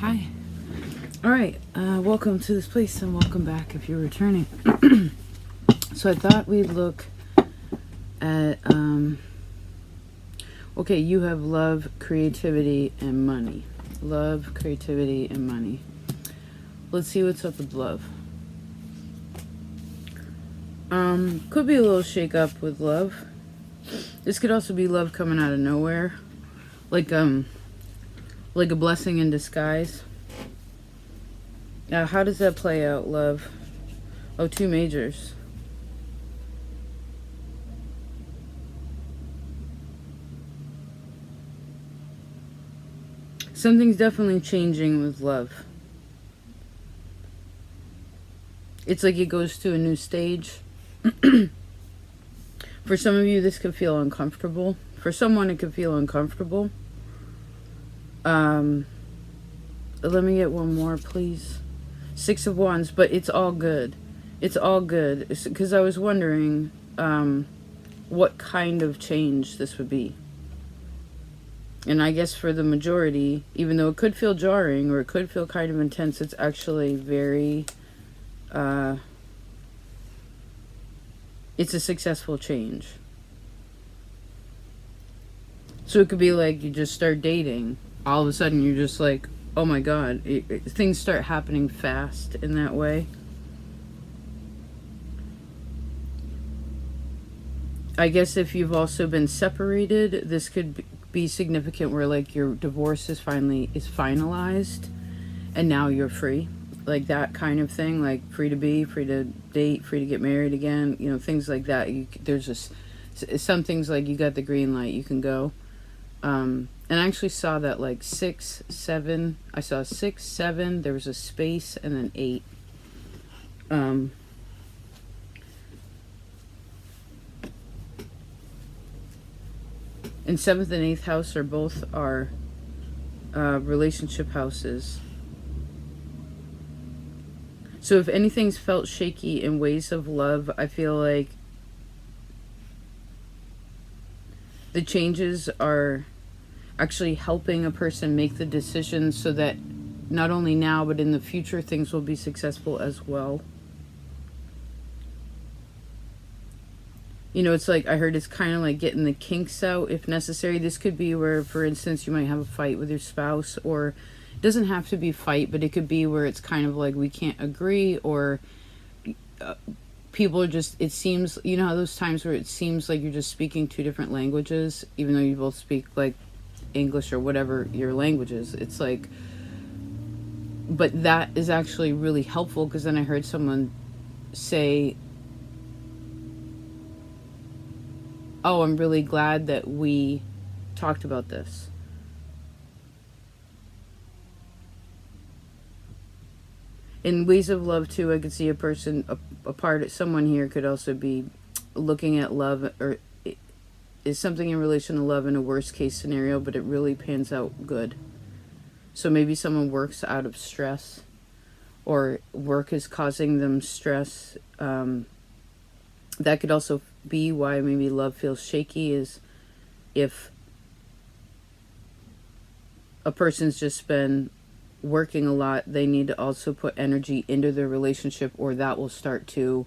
Hi. Alright, welcome to this place and welcome back if you're returning. So I thought we'd look at, okay, you have love, creativity, and money. Love, creativity, and money. Let's see what's up with love. Could be a little shake up with love. This could also be love coming out of nowhere. Like a blessing in disguise. Now, how does that play out, love? Oh, two majors. Something's definitely changing with love. It's like it goes to a new stage. For some of you, this could feel uncomfortable. For someone, it could feel uncomfortable. Let me get one more, please. Six of Wands, but it's all good. It's all good. Because I was wondering what kind of change this would be. And I guess for the majority, even though it could feel jarring or it could feel kind of intense, it's actually very... it's a successful change. So it could be like you just start dating. All of a sudden you're just like, oh my god. Things start happening fast in that way. I guess if you've also been separated, this could be significant where like your divorce is finalized and now you're free. Like that kind of thing, like free to be, free to date, free to get married again, you know, things like that. There's just some things like you got the green light, you can go. And I actually saw that like 6, 7. I saw 6, 7. There was a space and then 8. And 7th and 8th house are both our relationship houses. So if anything's felt shaky in ways of love, I feel like the changes are actually helping a person make the decision so that not only now but in the future things will be successful as well. You know, it's like I heard it's kind of like getting the kinks out if necessary. This could be where, for instance, you might have a fight with your spouse, or it doesn't have to be fight, but it could be where it's kind of like we can't agree, or people are just, it seems, you know how those times where it seems like you're just speaking two different languages, even though you both speak like English or whatever your language is. It's like, but that is actually really helpful, because then I heard someone say, oh, I'm really glad that we talked about this. In ways of love too, I could see a person, someone here could also be looking at love, or is something in relation to love in a worst case scenario, but it really pans out good. So maybe someone works out of stress, or work is causing them stress. That could also be why maybe love feels shaky, is if a person's just been working a lot, they need to also put energy into their relationship, or that will start to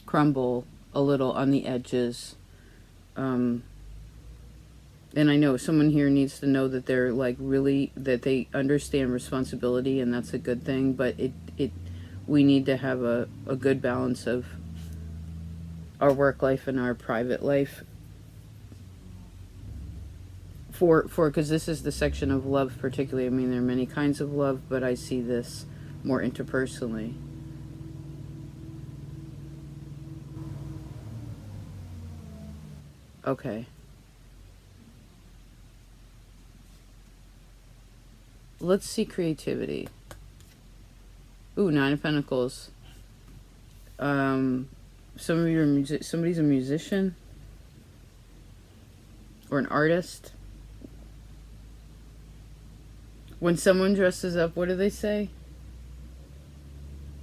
crumble a little on the edges. And I know someone here needs to know that they're like really, that they understand responsibility, and that's a good thing, but we need to have a good balance of our work life and our private life, because this is the section of love particularly. I mean, there are many kinds of love, but I see this more interpersonally. Okay. Let's see creativity. Ooh, 9 of Pentacles. Some of you are somebody's a musician or an artist. When someone dresses up, what do they say?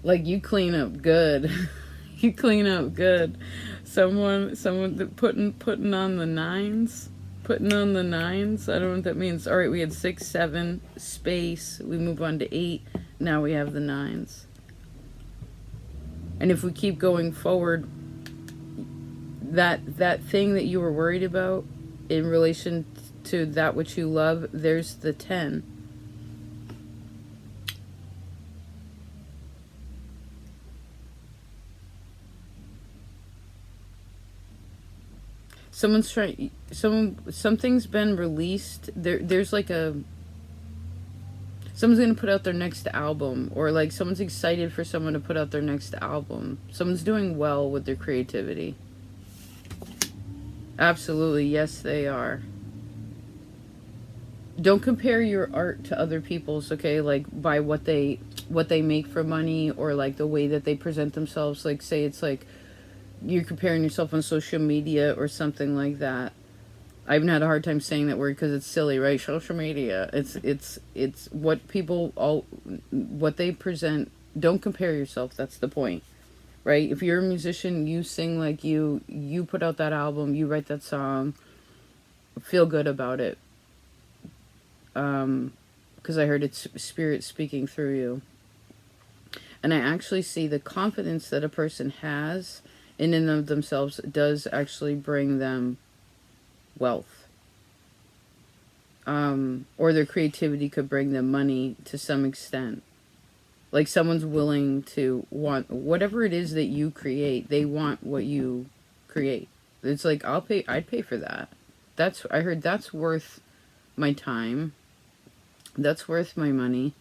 Like, you clean up good. You clean up good. Someone putting on the 9s. Putting on the nines. I don't know what that means. All right, we had 6, 7, space. We move on to 8. Now we have the nines. And if we keep going forward, that thing that you were worried about in relation to that which you love, there's the 10. Something's been released. There's like someone's gonna put out their next album, or like someone's excited for someone to put out their next album. Someone's doing well with their creativity. Absolutely, yes, they are. Don't compare your art to other people's, okay? Like by what they make for money, or like the way that they present themselves. Like say it's like you're comparing yourself on social media or something like that. I even had a hard time saying that word because it's silly, right? Social media. It's what people all what they present. Don't compare yourself. That's the point, right? If you're a musician, you sing like you put out that album, you write that song. Feel good about it, because I heard it's spirit speaking through you, and I actually see the confidence that a person has in and of themselves does actually bring them wealth. Or their creativity could bring them money to some extent. Like someone's willing to want whatever it is that you create, they want what you create. It's like I'd pay for that. I heard that's worth my time. That's worth my money.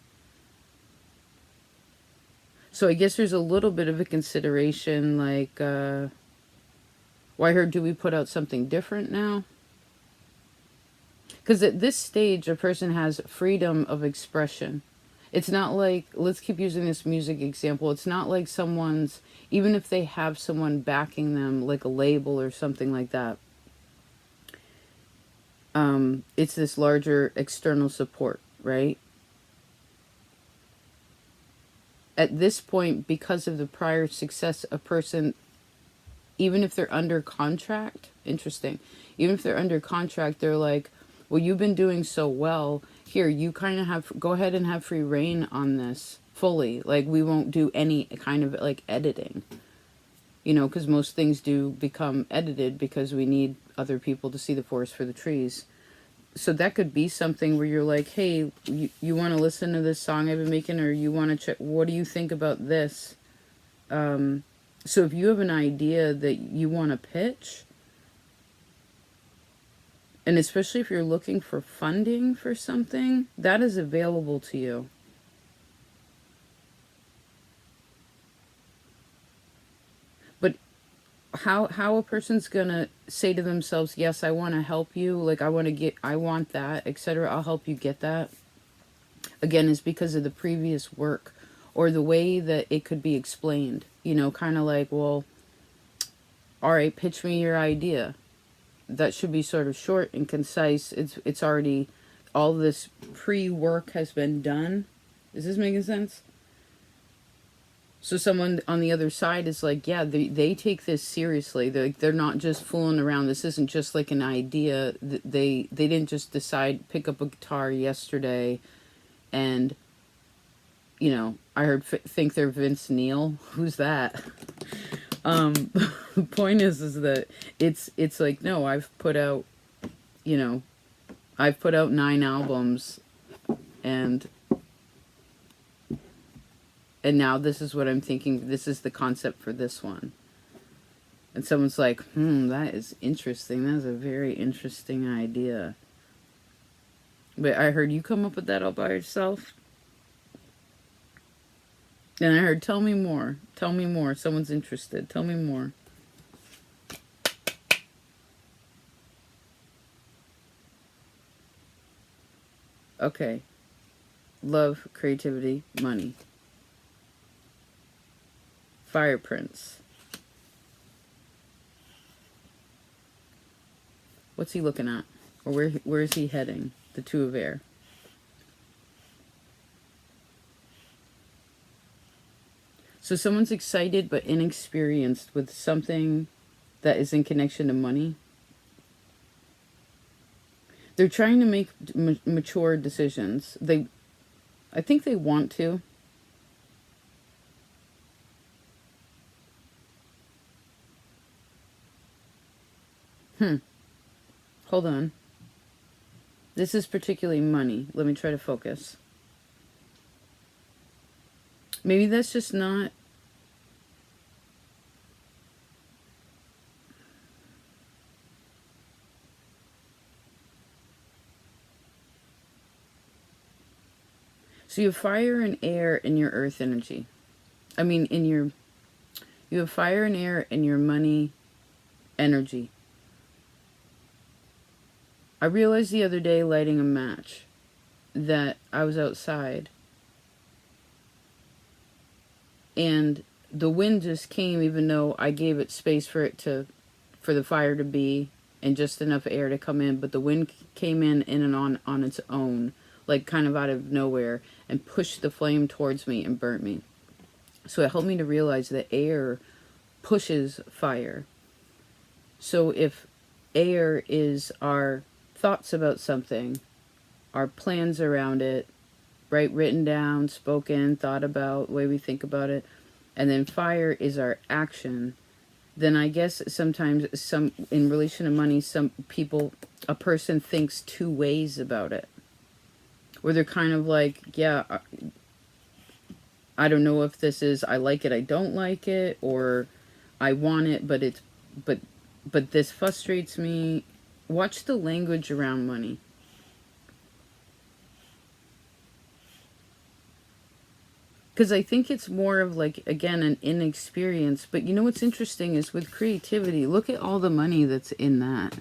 So I guess there's a little bit of a consideration, like, well, I heard, do we put out something different now? Because at this stage, a person has freedom of expression. It's not like, let's keep using this music example. It's not like even if they have someone backing them, like a label or something like that, it's this larger external support, right? At this point, because of the prior success, a person, even if they're under contract, interesting, even if they're under contract, they're like, well, you've been doing so well. Here, you kind of go ahead and have free reign on this fully. Like, we won't do any kind of like editing, because most things do become edited because we need other people to see the forest for the trees. So that could be something where you're like, hey, you want to listen to this song I've been making, or you want to check, what do you think about this? So if you have an idea that you want to pitch, and especially if you're looking for funding for something, that is available to you. But how a person's gonna say to themselves, yes, I want to help you, like I want that, etc., I'll help you get that, again, is because of the previous work or the way that it could be explained, kind of like, well, all right, pitch me your idea. That should be sort of short and concise. It's already, all this pre-work has been done. Is this making sense? So someone on the other side is like, yeah, they take this seriously. They're not just fooling around. This isn't just like an idea. They didn't just decide, pick up a guitar yesterday and, I heard think they're Vince Neil. Who's that? The point is that it's like, no, I've put out 9 albums, and now this is what I'm thinking, this is the concept for this one. And someone's like, that is interesting. That's a very interesting idea. But I heard you come up with that all by yourself. And I heard, tell me more. Tell me more. Someone's interested. Tell me more. Okay. Love, creativity, money. Fire Prince. What's he looking at? Or where is he heading? The Two of Air. So someone's excited but inexperienced with something that is in connection to money. They're trying to make mature decisions. I think they want to. Hold on. This is particularly money. Let me try to focus. Maybe that's just not. So you have fire and air in your earth energy. I mean, you have fire and air in your money energy. I realized the other day lighting a match that I was outside and the wind just came, even though I gave it space for the fire to be and just enough air to come in, but the wind came in and on its own, like kind of out of nowhere, and pushed the flame towards me and burnt me. So it helped me to realize that air pushes fire. So if air is our thoughts about something, our plans around it, right, written down, spoken, thought about, the way we think about it, and then fire is our action, then I guess sometimes in relation to money, a person thinks two ways about it. Where they're kind of like, yeah, I don't know if this is, I like it, I don't like it, or I want it, but this frustrates me. Watch the language around money. Because I think it's more of like, again, an inexperience. But you know what's interesting is with creativity, look at all the money that's in that.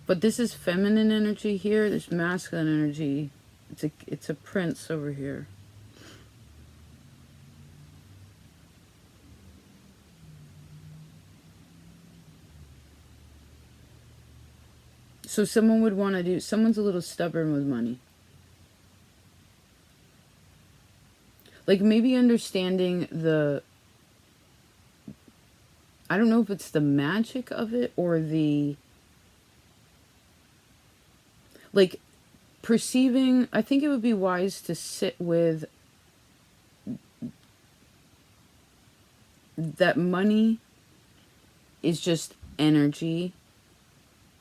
But this is feminine energy here. There's masculine energy. It's a prince over here. So someone would want to do, someone's a little stubborn with money. Like maybe understanding I don't know if it's the magic of it or like perceiving, I think it would be wise to sit with that money is just energy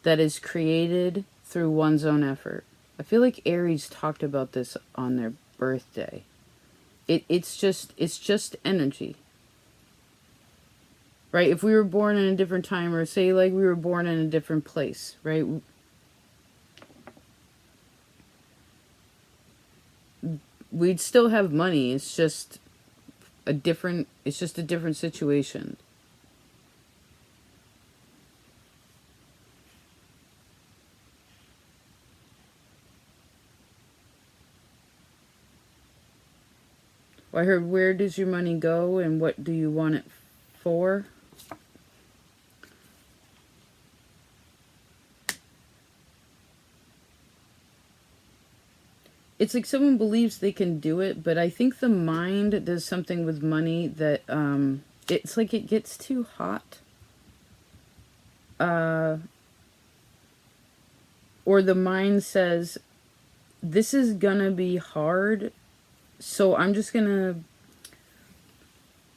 that is created through one's own effort. I feel like Aries talked about this on their birthday. It's just energy. Right? If we were born in a different time, or say like we were born in a different place, right? We'd still have money. It's just a different situation. Well, I heard, where does your money go and what do you want it for? It's like someone believes they can do it, but I think the mind does something with money that it's like it gets too hot. Or the mind says, this is gonna be hard, so I'm just gonna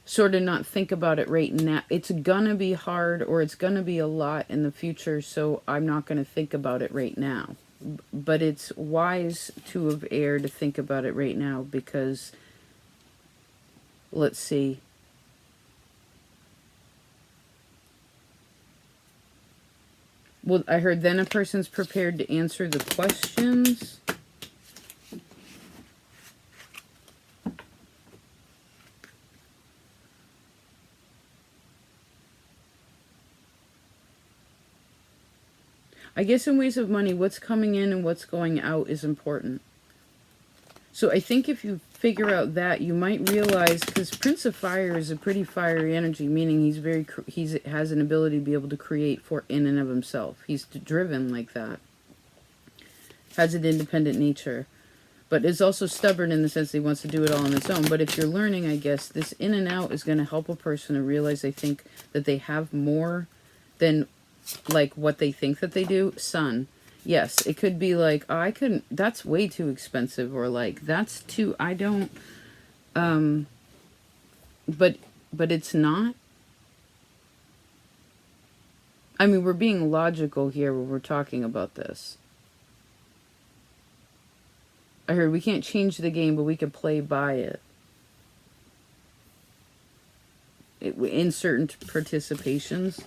sort of not think about it right now. It's gonna be hard, or it's gonna be a lot in the future, so I'm not gonna think about it right now. But it's wise to have air to think about it right now, because let's see. Well, I heard then a person's prepared to answer the questions. I guess in ways of money, what's coming in and what's going out is important. So I think if you figure out that, you might realize, because Prince of Fire is a pretty fiery energy, meaning he has an ability to be able to create for in and of himself. He's driven like that. Has an independent nature. But is also stubborn in the sense that he wants to do it all on its own. But if you're learning, I guess, this in and out is going to help a person to realize they think that they have more than, like, what they think that they do. Sun. Yes, it could be like, oh, I couldn't, that's way too expensive, or like, that's too, I don't, but it's not. I mean, we're being logical here when we're talking about this. I heard we can't change the game, but we can play by it. In certain participations.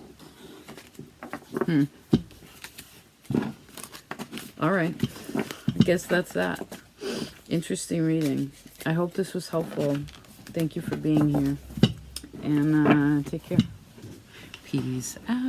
All right. I guess that's that. Interesting reading. I hope this was helpful. Thank you for being here. And take care. Peace out.